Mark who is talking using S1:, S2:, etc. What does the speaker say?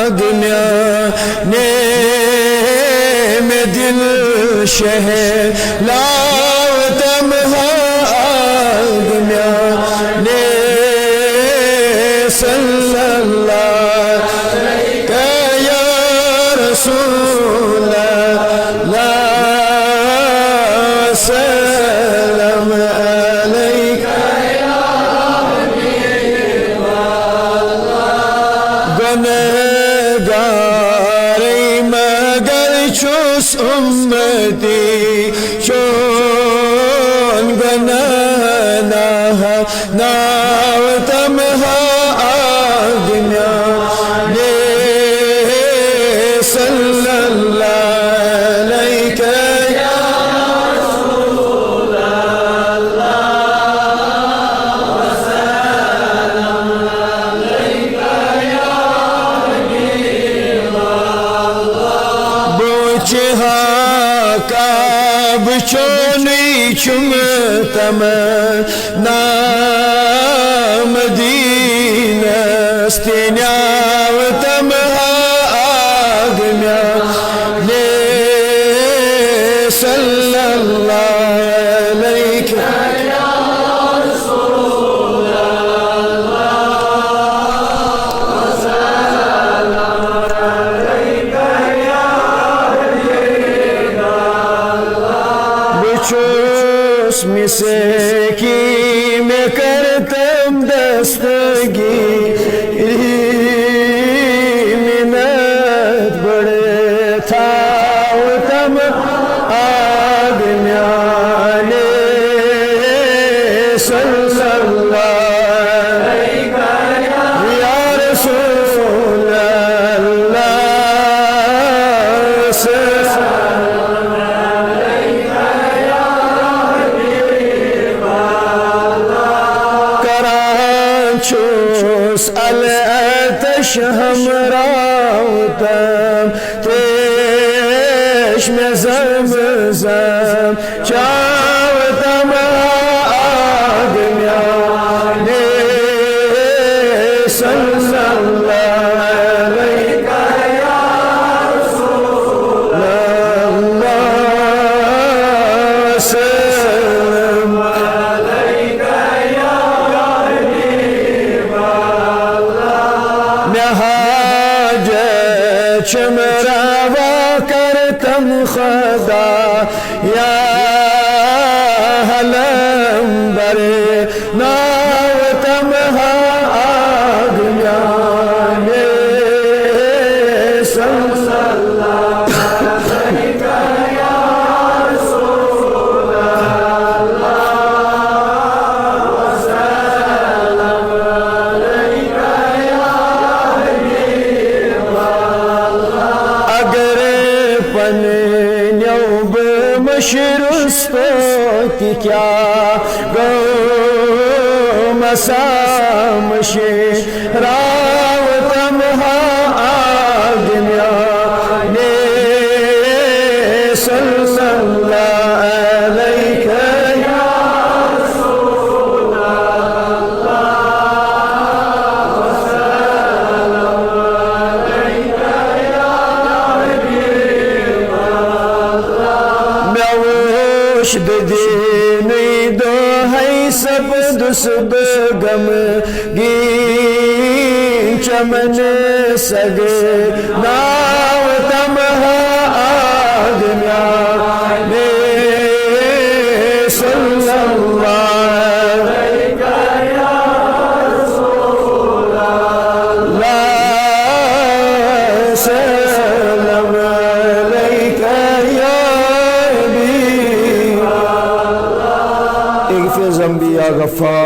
S1: आग ने में दिल शहर लावतम आग ने सल्लल्लाहु अलैहि या रसूल अल्लाह सलाम अलैका या हबीब अल्लाह गुनहगार मगर चुस उम्मती चोन गना नावतम आग ने सल्लल्लाहु अलैहि या रसूल अल्लाह वसल्लम अलैका या हबीब अल्लाह बुचहा का बुचोनी चुमतम मदीना स्तिन्यावतम आग ने सल्लल्लाहु अलैहि या रसूल अल्लाह वसल्लम अलैका या हबीब अल्लाह बुचुस मिसे की मैं करतम दस्तगी मिन्नत बड़े था तम आग ने सल्लल्लाहु अलैहि या रसूल अल्लाह सल्लल्लाहु अलैहि या हबीब कराचुस अल-अतश हमराउतम तेश में ज़म-ज़म चावतम आग ने सल्लल्लाहु अलैहि या रसूल अल्लाह सल्लम अलैका या चमरावा करतम खदा या हलम बरे नावतम आग ने सल्लल्लाहु अलैहि या रसूल अल्लाह वसल्लम अलैका या हबीब अगर पन न्यौब मशरुस्तो की क्या गो मसामशे रावतम आग ने सल्लल्लाहु अलैहि या रसूल अल्लाह वसल्लम अलैका या हबीब अल्लाह दिन दो है सब दुस्ब गम गी चमन सग नावतम आग ने सल्लल्लाहु अलैहि या रसूल अल्लाह सल्लम अलैका या हबीब अल्लाह इग़फिर ज़ंबी या गफ़्फ़ार।